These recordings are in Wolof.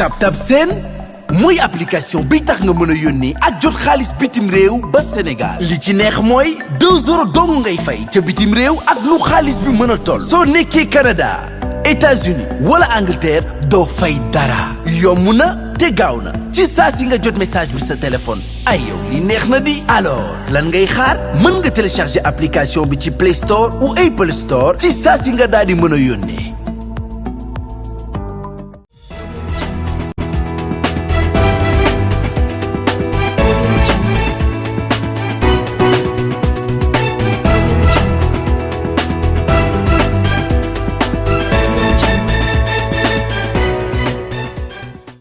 TapTap Send mooy application bi tax nga mën a yónnee ak jot xaalis bitim réew ba Sénégal li ci neex mooy 2 euros dong ngay fay ca bitim réew ak lu xaalis bi mën a toll. soo nekkee Canada États-Unis wala Angleterre doo fay dara yomb na te gaaw na ci saa si nga jot message bi sa téléphone ay yow li neex na di. alors lan ngay xaar mën nga télécharger application bi ci Play Store ou Apple Store ci saa si nga daal di mën a yónnee.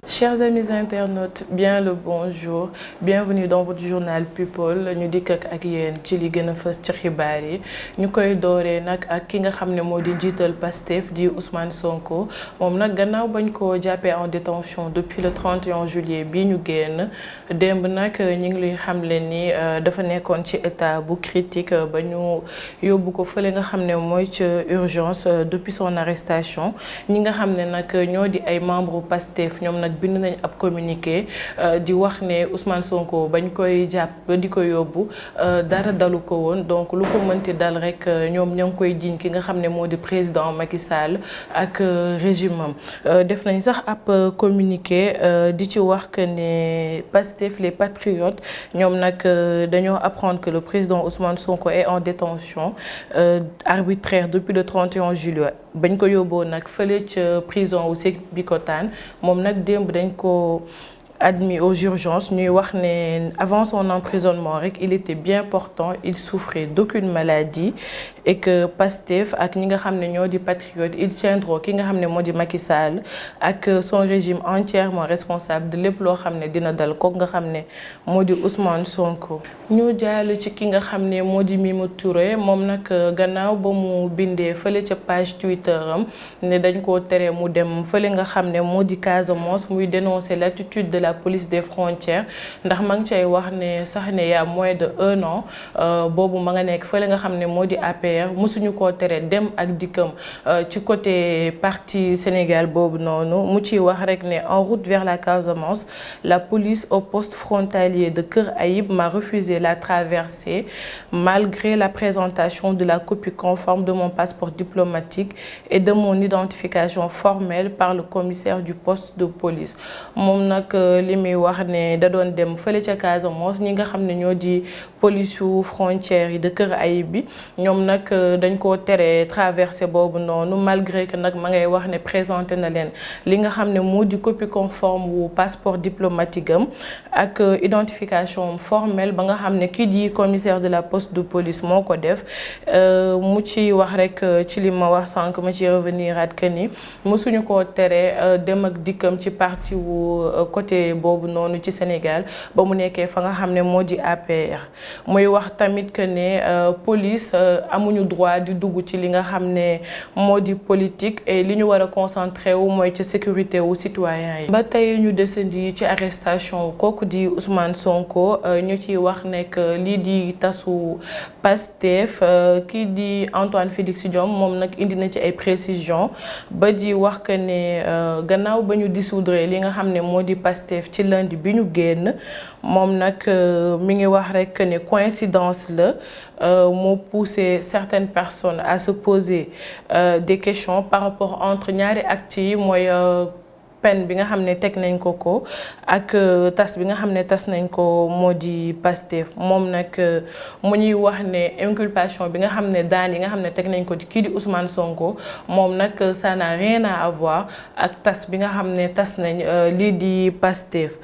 Chers amis internautes, bien le bonjour, bienvenue dans votre journal People. ñu dikk ak yéen ci li gën a fës ci xibaar yi ñu koy dooree nag ak ki nga xam ne moo di njiital Pastef di Ousmane Sonko moom nag gannaaw bañ ko jàppee en détention depuis le 31 juillet bi ñu génn démb nag ñu ngi luy xamle ni dafa nekkoon ci état bu critique ba ñu yóbbu ko fële nga xam ne mooy ca urgence depuis son arrestation ñi nga xam ne nag ñoo di ay membres Pastef ñoom nag bind nañ ab communiqué di wax ne Ousmane Sonko bañ koy jàpp di ko yóbbu dara dalu ko woon donc lu ko mënti dal rek ñoom ña ngi koy jiiñ ki nga xam ne moo di président Macky Sall ak régime am def nañ sax ab communiqué di ci wax que ne Pastef les patriotes ñoom nag dañoo apprendre que le président Ousmane Sonko est en détention arbitraire depuis le 31 juillet bañ ko yóbboo nag fële ca prison wu Sébikotane moom nag démb dañ ko admis aux urgences ñuy wax ne avant son emprisonnement rek il était bien portant, il souffrait d'aucune maladie et que Pastef ak ñi nga xam ne ñoo di patriote ils tiendront ki nga xam ne moo di Macky Sall ak son régime entièrement responsable de lépp loo xam ne dina dal ko nga xam ne moo di Ousmane Sonko. ñu jàll ci ki nga xam ne moo di Mimi Touré moom nag gannaaw ba mu bindee fële ca page Twitter am ne dañ koo tere mu dem fële nga xam ne moo di Casamance muy dénoncer l'attitude de la police des frontières ndax ma ngi cay wax ne sax ne y'a moins de 1 an boobu ma nga nekk fële nga xam ne moo di APR mosuñu koo tere dem ak dikkam ci côté parti Sénégal boobu noonu mu ciy wax rek ne en route vers la Casamance la police au poste frontalier de Kër Ayib m'a refusé la traversée malgré la présentation de la copie conforme de mon passeport diplomatique et de mon identification formelle par le commissaire du poste de police. moom nag li muy wax ne da doon dem fële ca Casamance ñi nga xam ne ñoo di police yu frontières yi de Kër Ayib bi ñoom nag dañ koo tere traversé boobu noonu malgré que nag ma ngay wax ne présenté na leen li nga xam ne moo di copie conforme wu passeport diplomatique am ak identification formelle ba nga xam ne kii di commissaire de la poste de police moo ko def mu ci wax rek ci li ma wax sànq ma ci revenir at que ni mosuñu koo tere dem ak dikkam ci parti wu côté boobu noonu ci Sénégal ba mu nekkee fa nga xam ne moo di APR muy wax tamit que ne police amuñu droit di dugg ci li nga xam ne moo di politique et li ñu war a concentré wu mooy ci sécurité wu citoyen yi. ba tey ñu desandi ci arrestation kooku di Ousmane Sonko ñu ciy wax nekk lii di tasu Pastef kii di Antoine Félix Diome moom nag indi na ci ay précisions ba di wax que ne gannaaw ba ñu dissoudre li nga xam ne moo di Pastef ci lundi bi ñu génn moom nag mi ngi wax rek ne coïncidence la moo poussé certaines personnes à se poser des questions par rapport entre ñaari actes yi mooy peine bi nga xam ne teg nañ ko ko ak tas bi nga xam ne tas nañ ko moo di Pastef moom nag mu ñuy wax ne inculpation bi nga xam ne daan yi nga xam ne teg nañ ko di kii di Ousmane Sonko moom nag ça n'a rien à voir ak tas bi nga xam ne tas nañ lii di Pastef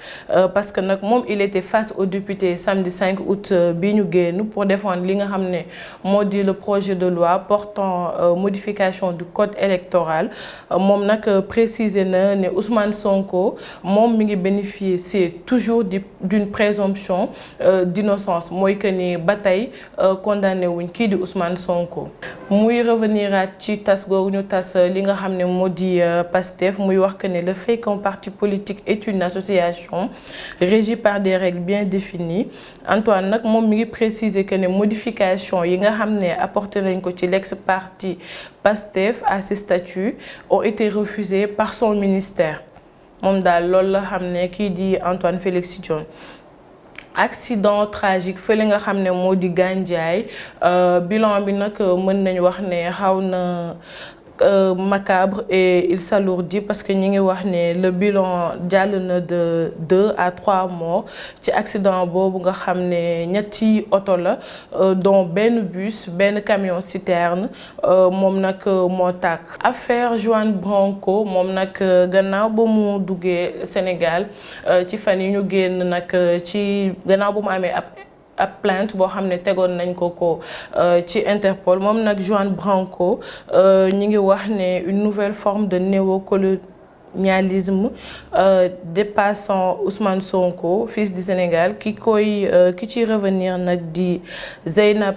parce que nag moom il était face au député samedi 5 août bi ñu génn pour défendre li nga xam ne moo di le projet de loi portant modification du code électoral moom nag préciser na ne Ousmane Sonko moom mi ngi bénéficier toujours d'une présomption d'innocence mooy que ni ba tey condamné wuñ kii di Ousmane Sonko. muy revenir ci tas googu ñu tas li nga xam ne moo di Pastef muy wax que ne le fait qu'un parti politique est une association régie par des règles bien définies Antoine nag moom mi ngi préciser que ne modification yi nga xam ne apporté nañ ko ci l'ex-parti Pastef à ses statuts ont été refusés par son ministère. moom daal loolu la xam ne kii di Antoine Félix Diome. Accident tragique fële nga xam ne moo di Gandiaye bilan bi nag mën nañu wax ne xaw na macabre et il s'alourdit parce que ñi ngi wax ne le bilan jàll na de 2 à 3 morts ci accident boobu nga xam ne ñetti oto la dont benn bus benn camion citerne moom nag moo tàkk. Affaire Juan Branco moom nag gannaaw ba mu duggee Sénégal ci fan yi ñu génn nag ci gannaaw ba mu amee ab plainte boo xam ne tegoon nañ ko ci Interpol moom nag Juan Branco ñi ngi wax ne une nouvelle forme de néocolonialisme dépassant Ousmane Sonko fils du Sénégal ki ci revenir nag di Zeynab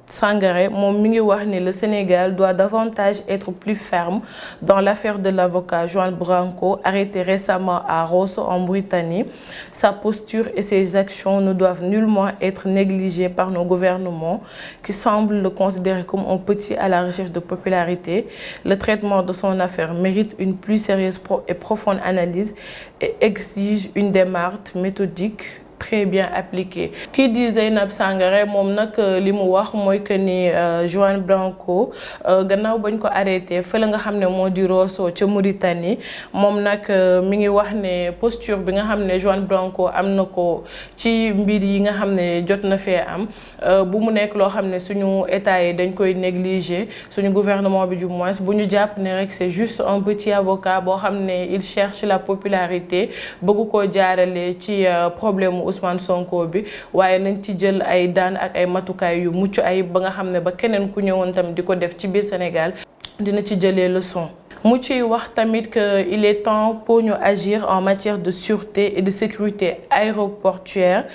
Sangaré moom mi ngi wax ne le Sénégal doit davantage être plus ferme dans l'affaire de l'avocat Juan Branco arrêté récemment à Rosso en Mauritanie. Sa posture et ses actions ne doivent nullement être négligées par nos gouvernements qui semblent le considérer comme un petit à la recherche de popularité. Le traitement de son affaire mérite une plus sérieuse et profonde analyse et exige une démarche méthodique très bien appliqué. Kii di Zeynab Sangaré moom nag li mu wax mooy que ni Juan Branco gannaaw bañ ko arrêté fële nga xam ne moo di Rosso ca Mauritanie moom nag mi ngi wax ne posture bi nga xam ne Juan Branco am na ko ci mbir yi nga xam ne jot na fee am bu mu nekk loo xam ne suñu état yi dañ koy négliger suñu gouvernement bi du moins bu ñu jàpp ne rek c'est juste un petit avocat boo xam ne il cherche la popularité bëgg koo jaarale ci problème Ousmane Sonko bi waaye nañ ci jël ay daan ak ay matukaay yu mucc ayib ba nga xam ne ba keneen ku ñëwoon tamit di ko def ci biir Sénégal dina ci jëlee leçon. mu ciy wax tamit que il est temps pour ñu agir en matière de sûreté et de sécurité aéroportuaire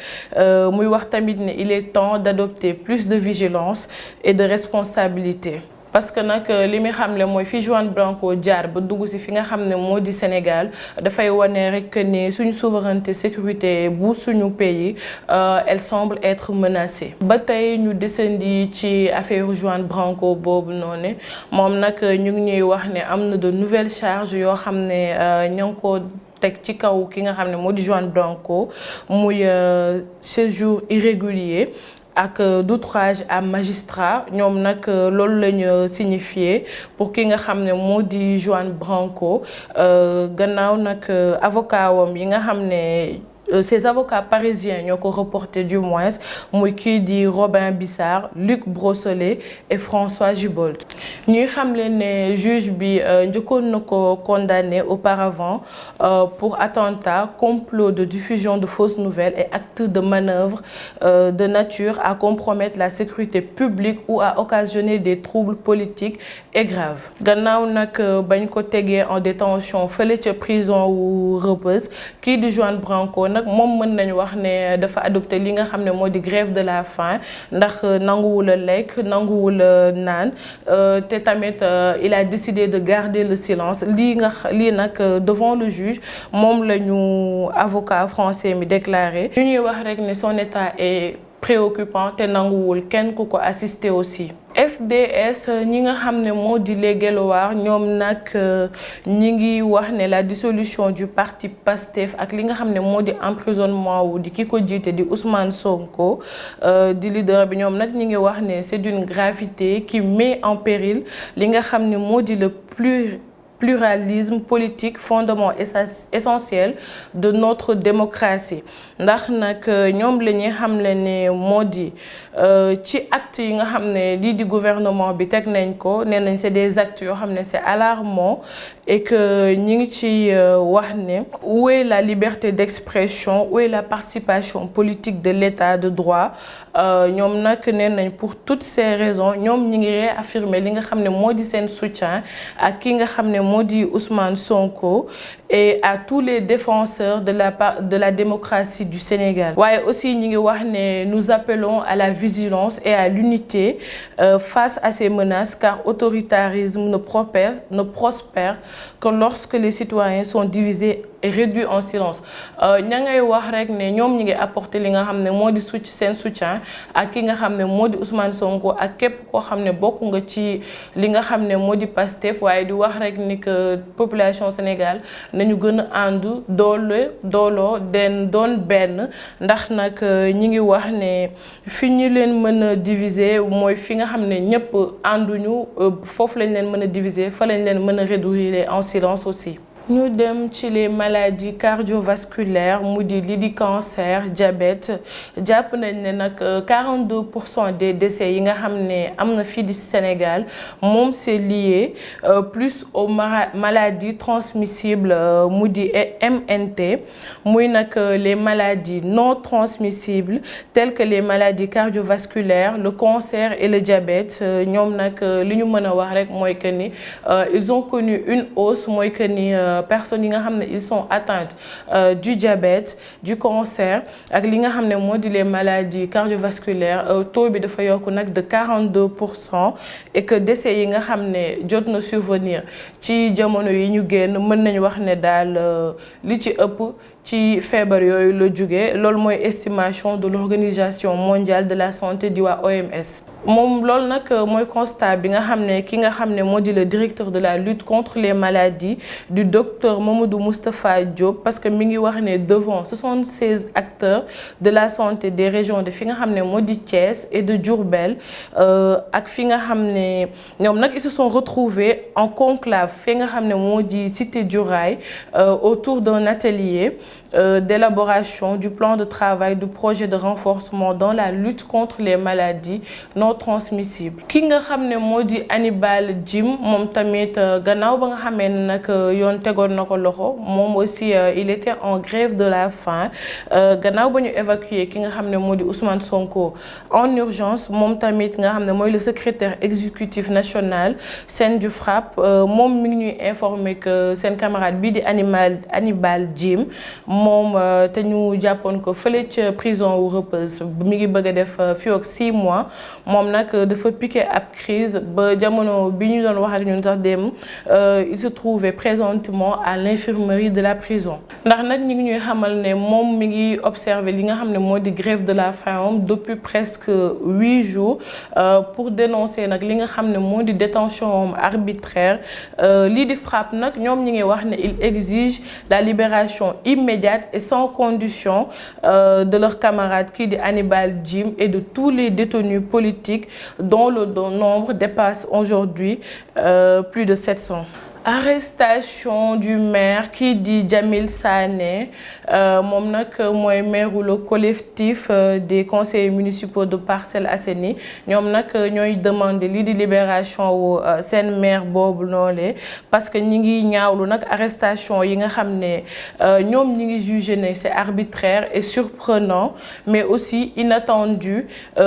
muy wax tamit ne il est temps d'adopter plus de vigilance et de responsabilité. Parce que nag li muy xamle mooy fi Juan Branco jaar ba dugg si fi nga xam ne moo di Sénégal dafay wane rek ni suñu souveraineté sécurité bu suñu pays elle semble être menacée. ba tey ñu descendi ci affaire Juan Branco boobu noonu moom nag ñu ngi ñuy wax ne am na de nouvelles charges yoo xam ne ñoo ngi ko teg ci kaw ki nga xam ne moo di Juan Branco muy séjour irrégulier ak d'outrage à magistrat ñoom nag loolu la ñu signifié pour ki nga xam ne moo di Juan Branco gannaaw nag avocat wam yi nga xam ne ces avocats parisiens ñoo ko reporté du moins muy kii di Robin Bissard, Luc Brossolet et François Gibault. ñuy xamle ne juge bi njëkkoon na ko condamné auparavant pour attentat, complot de diffusion de fausses nouvelles et actes de manœuvre de nature à compromettre la sécurité publique ou à occasionner des troubles politiques et graves. gannaaw nag bañ ko tegee en détention fële ca prison wu Rebeuss kii di Juan Branco moom mën nañu wax ne dafa adopté li nga xam ne moo di grève de la faim ndax nanguwul a lekk nanguwul a naan te tamit il a décidé de garder le silence lii nag devant le juge moom la ñu avocat français mi déclaré ñu ñuy wax rek ne son état est préoccupant te nanguwul kenn ku ko assister aussi. FDS ñi nga xam ne moo di les Guelwaar ñoom nag ñi ngi wax ne la dissolution du parti PASTEF ak li nga xam ne moo di emprisonnement wu di ki ko jiite di Ousmane Sonko di leader bi ñoom nag ñi ngi wax ne c'est d'une gravité qui met en péril li nga xam ne moo di le pluralisme politique, fondement essentiel de notre démocratie. ndax nag ñoom la ñuy xamle ne moo di ci actes yi nga xam ne lii di gouvernement bi teg nañ ko nee nañ c'est des actes yoo xam ne c'est alarmant et que ñi ngi ci wax ne où est la liberté d'expression, où est la participation politique de l'état de droit. ñoom nag nee nañ pour toutes ces raisons ñoom ñi ngi réaffirmer li nga xam ne moo di seen soutien ak ki nga xam ne moo di Ousmane Sonko et à tous les défenseurs de la démocratie du Sénégal. waaye aussi ñi ngi wax ne nous appelons à la vigilance et à l'unité face à ces menaces car autoritarisme ne prospère que lorsque les citoyens sont divisés est réduit en silence ña ngay wax rek ne ñoom ñi ngi apporter li nga xam ne moo di seen soutien ak ki nga xam ne moo di Ousmane Sonko ak képp koo xam ne bokk nga ci li nga xam ne moo di Pastef waaye di wax rek ni que population Sénégal nañu gën a àndu dooloo doon benn ndax nag ñi ngi wax ne fi ñu leen mën a diviser mooy fi nga xam ne ñëpp ànduñu foofu lañ leen mën a diviser fa lañ leen mën a réduire en silence aussi. ñu dem ci les maladies cardiovasculaires mu di lii di cancer diabète jàpp nañ ne nag 42% des décès yi nga xam ne am na fii di Sénégal moom c'est lié plus aux maladies transmissibles mu di MNT muy nag les maladies non transmissibles telles que les maladies cardiovasculaires le cancer et le diabète ñoom nag li ñu mën a wax rek mooy que ni ils ont connu une hausse mooy que ni personnes yi nga xam ne ils sont atteintes du diabète du cancer ak li nga xam ne moo di les maladies cardiovasculaires taux bi dafa yokk nag de 42% et que décès yi nga xam ne jot na survenir ci jamono yi ñu génn mën nañu wax ne daal li ci ëpp ci feebar yooyu la jóge loolu mooy estimation de l'Organisation mondiale de la santé di waa OMS moom loolu nag mooy constat bi nga xam ne ki nga xam ne moo di le directeur de la lutte contre les maladies du docteur Mamadou Moustapha Diop parce que mi ngi wax ne devant 76 acteurs de la santé des régions de fi nga xam ne moo di Thiès et de Diourbel ak fi nga xam ne ñoom nag ils se sont retrouvés en conclave fi nga xam ne moo di cité du Rail autour d'un atelier d'élaboration du plan de travail du projet de renforcement dans la lutte contre les maladies non transmissibles ki nga xam ne moo di Hannibal Djim moom tamit gannaaw ba nga xamee ne nag yoon tegoon na ko loxo moom aussi il était en grève de la faim gannaaw ba ñu évacuer ki nga xam ne moo di Ousmane Sonko en urgence moom tamit nga xam ne mooy le secrétaire exécutif national Sen du FRAPP moom mi ngi ñuy informer que seen camarade bii di Hannibal Djim moom te ñu jàppoon ko fële ca prison wu Rebeuss mi ngi bëgg a def fii ak 6 mois moom nag dafa piqué ab crise ba jamono bi ñu doon wax ak ñun sax dem il se trouvait présentement à l'infirmerie de la prison ndax nag ñu ngi ñuy xamal ne moom mi ngi observer li nga xam ne moo di grève de la faim depuis presque 8 jours pour dénoncer nag li nga xam ne moo di détention arbitraire lii di FRAPP nag ñoom ñi ngi wax ne il exige la libération immédiate et sans condition de leurs camarades qui dit Hannibal Djim et de tous les détenus politiques dont le nombre dépasse aujourd'hui plus de 700. Arrestation du maire qui dit Jamil Sané moom nag mooy maire le collectif des conseillers municipaux de Parcelles Assainies ñoom nag ñooy demander lii di libération wu seen maire boobu noonu parce que ñi ngi ñaawlu nag arrestation yi nga xam ne ñoom ñi ngi jugé ne c'est arbitraire et surprenant mais aussi inattendu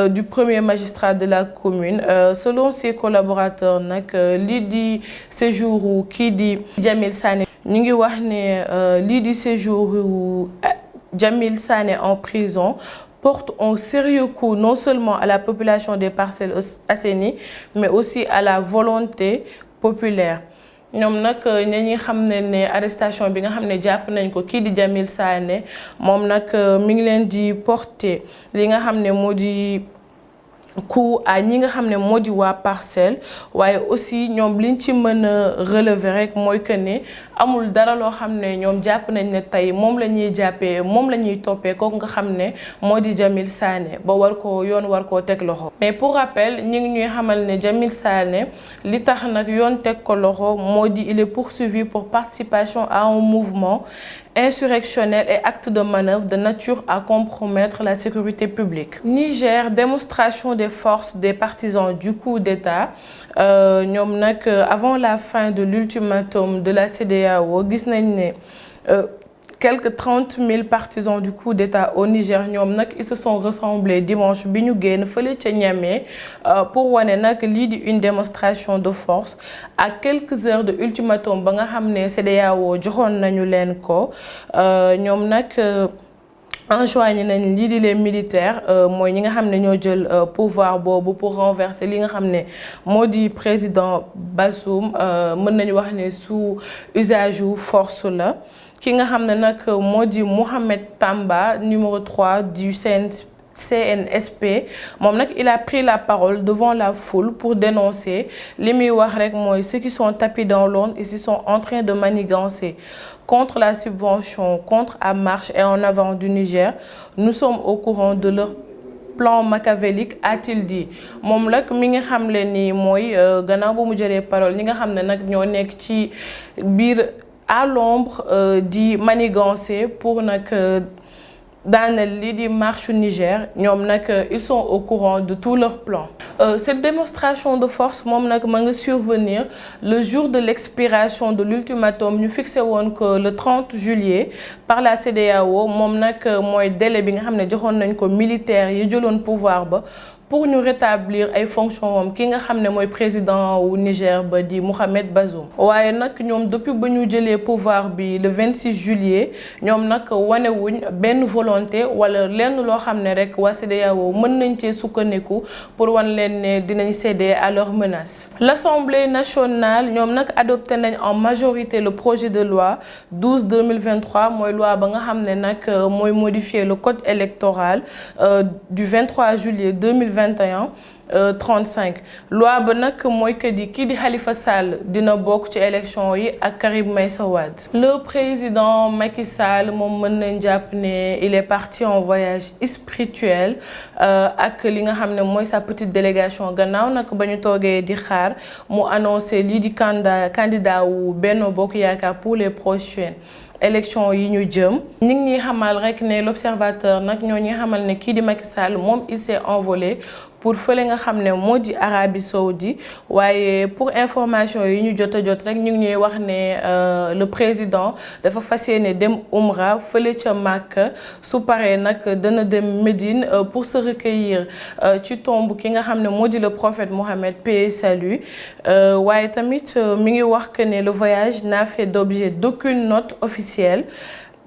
du premier magistrat de la commune selon ses collaborateurs nag lii di séjour kii di Jamil Sané ñu ngi wax ne lii di séjour Jamil Sané en prison porte un sérieux coup non seulement à la population des Parcelles Assainies mais aussi à la volonté populaire ñoom nag ñi xam ne arrestation bi nga xam ne jàpp nañ ko kii di Jamil Sané moom nag mi ngi leen di porter li nga xam ne moo di coup à ñi nga xam ne moo di waa Parcelles waaye aussi ñoom liñ ci mën a relever rek mooy que ne amul dara loo xam ne ñoom jàpp nañ ne tey moom la ñuy jàppee moom la ñuy toppee kooku nga xam ne moo di Jamil Sané ba war koo yoon war koo teg loxo. mais pour rappel ñi ngi ñuy xamal ne Jamil Sané li tax nag yoon teg ko loxo moo di il est poursuivi pour participation à un mouvement insurrectionnel et acte de manœuvre de nature à compromettre la sécurité publique. Niger, démonstration des forces des partisans du coup d'État ñoom nag avant la fin de l'ultimatum de la CEDEAO gis nañ ne quelques 30 000 partisans du coup d'État au Niger ñoom nag ils se sont rassemblés dimanche bi ñu génn fële ca Niamey pour wane nag lii di une démonstration de force à quelques heures de ultimatum ba nga xam ne CEDEAO joxoon nañu leen ko ñoom nag enjoigné nañ lii di les militaires mooy ñi nga xam ne ñoo jël pouvoir boobu pour renverser li nga xam ne moo di président Bazoum mën nañu wax ne sous usage yu force la ki nga xam ne nag moo di Mohamed Tamba numéro 3 du CNSP moom nag il a pris la parole devant la foule pour dénoncer li muy wax rek mooy ceux qui sont tapis dans l'ombre et qui sont en train de manigancer contre la subvention, contre À Marche et En Avant du Niger. Nous sommes au courant de leur plan machiavélique, a-t-il dit. moom nag mi nga xam le ni mooy gannaaw ba mu jëlee parole ñi nga xam ne nag ñoo nekk ci biir à l'ombre di manigancer pour nag daaneel lii di marche Niger ñoom nag ils sont au courant de tout leur plan. Cette démonstration de force moom nag ma nga survenir le jour de l'expiration de l'ultimatum ñu fixé woon que le 30 juillet par la CEDEAO moom nag mooy délai bi nga xam ne joxoon nañ ko militaires yi jëloon pouvoir ba pour ñu rétablir ay fonctions moom ki nga xam ne mooy président wu Niger ba di Mohamed Bazoum. waaye nag ñoom depuis ba ñu jëlee pouvoir bi le 26 juillet ñoom nag wanewuñ benn volonté wala lenn loo xam ne rek waa CEDEAO mën nañ cee sukkandiku pour wan leen ne dinañ céder à leurs menaces. L'Assemblée nationale ñoom nag adopté nañ en majorité le projet de loi 12/2023 mooy loi ba nga xam ne nag mooy modifier le code électoral du 23 juillet 2021 35 loi ba nag mooy que di kii di Khalifa Sall dina bokk ci élection yi ak Karim Meïssa Wade. Le président Macky Sall moom mën nañ jàpp ne il est parti en voyage spirituel ak li nga xam ne mooy sa petite délégation gannaaw nag ba ñu toogee di xaar mu annoncé lii di candidat wu Benno Bokk Yaakaar pour les prochaines élection yi ñu jëm. ñi ngi ñuy xamal rek ne l'observateur nag ñoo ñuy xamal ne kii di Macky Sall moom il s'est envolé pour fële nga xam ne moo di Arabie Saoudite waaye pour information yi ñu jot rek ñu ngi ñuy wax ne le président dafa fas yéene dem Umra fële ca Makka su paree nag dana dem Médine pour se recueillir ci tombe ki nga xam ne moo di le prophète Mohammed, paix et salut. waaye tamit mi ngi wax que ne le voyage n'a fait d'objet d'aucune note officielle.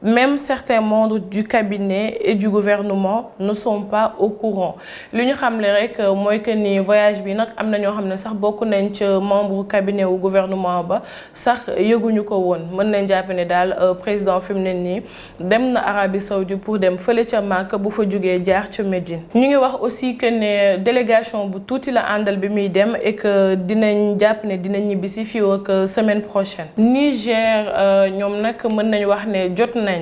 Même certains membres du cabinet et du gouvernement ne sont pas au courant. li ñu xamle rek mooy que ni voyage bi nag am na ñoo xam ne sax bokk nañ ci membre cabinet wu gouvernement ba sax yëguñu ko woon mën nañ jàpp ne daal président fi mu ne nii dem na Arabie Saoudite pour dem fële ca Makka bu fa jugee jaar ca Médine. ñu ngi wax aussi que ne délégation bu tuuti la àndal bi muy dem et que dinañ jàpp ne dinañ ñibbisi fii ak semaine prochaine. Niger ñoom nag mën nañ wax ne jot na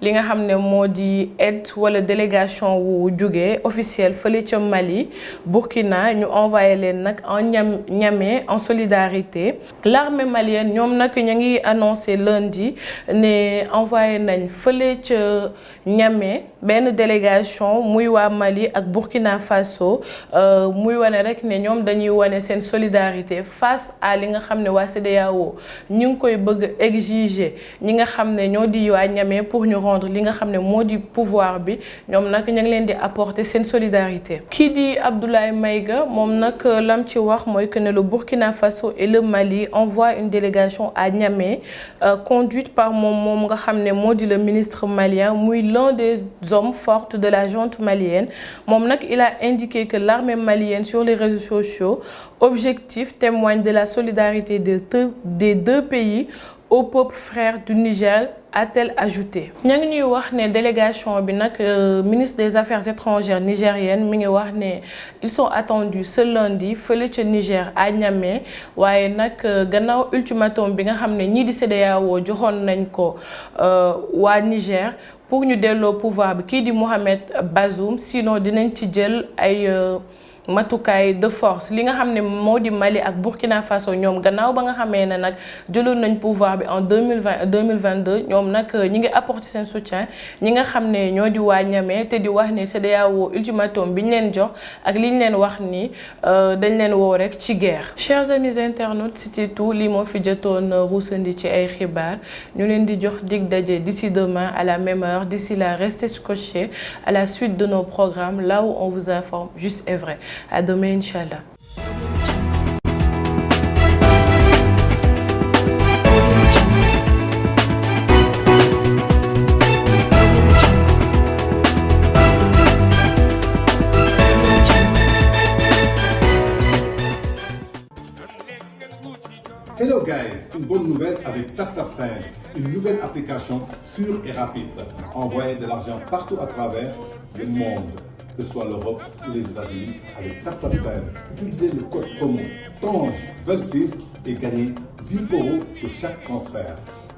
li nga xam ne moo di aide wala délégation wu jóge officiel fële ca Mali Burkina ñu envoyé leen nag en Niamey en solidarité. L'armée malienne ñoom nag ñu ngi annoncé lundi ne envoyé nañ fële ca Niamey benn délégation muy waa Mali ak Burkina Faso muy wane rek ne ñoom dañuy wane seen solidarité face à li nga xam ne waa CEDEAO ñu ngi koy bëgg exiger ñi nga xam ne ñoo di waa Niamey pour ñu rendre li nga xam ne moo di pouvoir bi ñoom nag ñu ngi leen di apporter seen solidarité. kii di Abdoulaye Maïga moom nag lam ci wax mooy que ne le Burkina Faso et le Mali envoient une délégation à Niamey conduite par moom nga xam ne moo di le ministre malien muy l'un des hommes forts de la junte malienne. moom nag il a indiqué que l'armée malienne sur les réseaux sociaux objectif témoigne de la solidarité des deux pays au peuple frère du Niger, a-t-elle ajouté. ña ngi ñuy wax ne délégation bi nag ministre des affaires étrangères nigérienne mi ngi wax ne ils sont attendus ce lundi fële ca Niger à Niamey waaye nag gannaaw ultimatum bi nga xam ne ñii di CEDEAO joxoon nañ ko waa Niger pour ñu delloo pouvoir bi kii di Mohamed Bazoum sinon dinañ ci jël ay matukaay de force li nga xam ne moo di Mali ak Burkina Faso ñoom gannaaw ba nga xamee ne nag jëloon nañ pouvoir bi en 2022 ñoom nag ñi ngi apporter seen soutien ñi nga xam ne ñoo di waa Niamey te di wax ne CEDEAO ultimatum bi ñu leen jox ak li ñu leen wax ni dañ leen woo rek ci guerre. Chers amis internautes, c'était tout lii moo fi jotoon ruusandi ci ay xibaar ñu leen di jox dig daje d'ici demain à la même heure. D'ici là, restez scotchés à la suite de nos programmes là où on vous informe juste et vrai. À demain, Inch'Allah. Hello guys, une bonne nouvelle. nouvelle avec TapTapSend, une nouvelle application sûre et rapide. Envoyez de l'argent partout à travers le monde, que ce soit l'Europe ou les États-Unis, avec TapTapSend. Utilisez le code promo TANGE26 et gagnez 10 € sur chaque transfert.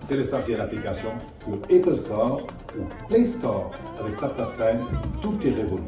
Téléchargez l'application sur Apple Store ou Play Store. Avec TapTapSend, tout est révolu.